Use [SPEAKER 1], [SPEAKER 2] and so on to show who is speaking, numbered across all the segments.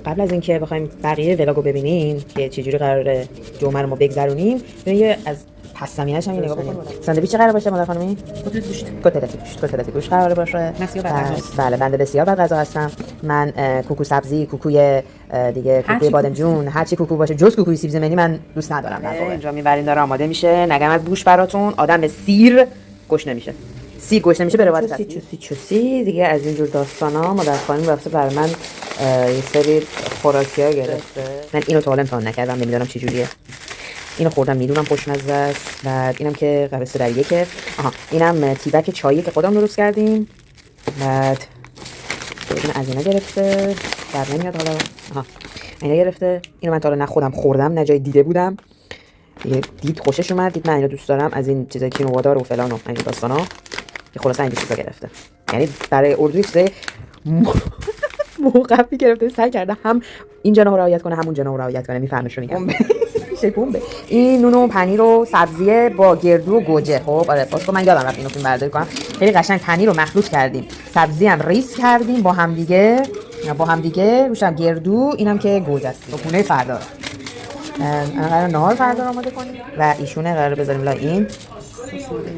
[SPEAKER 1] قبل از اینکه بخوایم بقیه ولاگو ببینیم که چجوری قراره جمعه رو ما بگذرونیم، یه از پس زمینه‌اش هم نگاه بکنیم. ساندویچ چه قراره باشه مادر خانمی؟ کتلت گوشت قراره باشه. بله بنده بسیار بد غذا هستم. من کوکو سبزی، کوکوی دیگه، کوکوی بادمجون، هر چی کوکو باشه جز کوکوی سیب زمینی من دوست ندارم. در واقع اینجا میبریم داره آماده میشه. نگم از بوش براتون، آدم به سیر گوش نمیشه. سیر گوش نمیشه به روایت چوسی دیگه. از اینجور داستانا مادر خانم رفته بر من یه سری خوراکی‌ها گرفته. من اینو تا حالا امتحان نکردم، نمیدونم چه جوریه. اینو خوردم میدونم خوشمزه است. بعد اینم که قرص در یکه. اینم تیبک چایی که خودم درست کردیم. بعد این از اینا گرفته. در نمیاد حالا. اینا گرفته. اینو من تا حالا نه خودم خوردم نه جای دیده بودم. دید خوشش اومد، دید من اینو دوست دارم، از این چیزای کینوادار و فلان و این داستانا که خلاص این چیزا گرفته. یعنی برای اردو چیزای موقفی گرفته، سعی کرده هم این جناح رو رعایت کنه همون جناح رو رعایت کنه. میفهمش رو میگم. شکومبه. این نون و پنیر و سبزی با گردو و گوجه. خب آره باز من یادم رفت اینو فیلم برداری کنم. خیلی قشنگ پنیر رو مخلوط کردیم، سبزی هم ریز کردیم با هم دیگه روش هم گردو، اینم که گوجه است. صبحونه فردا قرار نهار فردا آماده کنیم و ایشونه قرار بذاریم لای این.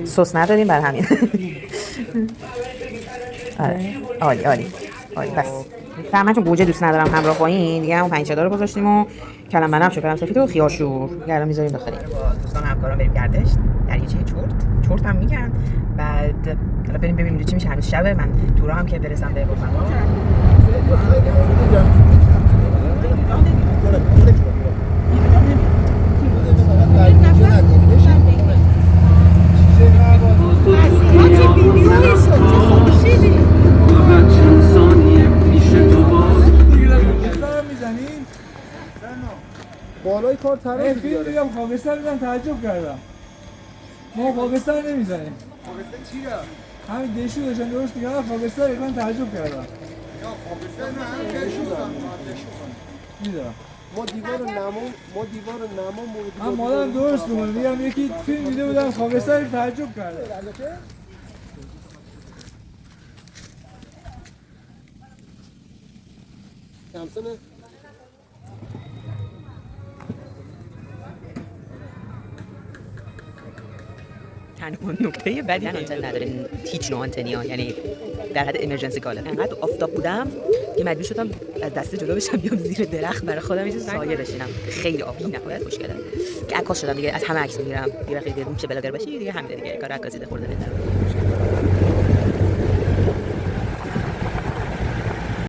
[SPEAKER 1] سس نداریم بر همین. آره عالی بس. من چون گوجه دوست ندارم همراه با این دیگه، همون 5 رو گذاشتیم و کلم بنفش و کلم سفید و خیارشور گرم میذاریم داخل. دوستان همکاران بریم گردش دریاچه چرت هم میگن. بعد حالا بریم ببینیم چی میشه. هنوز شبه. من تو راه هم که برسم به بفرما
[SPEAKER 2] بالای کار طرف فیلم دیدم خاکستر دیدم تعجب کردم. ما خاکستر نمیزنیم. خاکستر چیه؟ همین دشو داشتن درست میگن خاکستر، من تعجب کردم. یا خاکستر نه هم دشو دارن. میدونم. ما دیوار نمو من مادرم درست میگم. میگم یکی فیلم دیده بودم خاکستر تعجب کرده. کمسنه
[SPEAKER 1] تنها نکته بدی آنتن نداره، هیچ نوع آنتنی ها، یعنی در حد امرجنسی کاله. انقدر آفتاب بودم که مجبور شدم از دسته جدا بشم بیام زیر درخت برای خودم یه سایه بشینم. خیلی آبی نهایت مشکله که عکاس شدم دیگه، از همه عکس میگیرم دیگه. خیلی دلم چه بلاگر باشی دیگه، همین دیگه کار عکاسی ده خورده بهتره.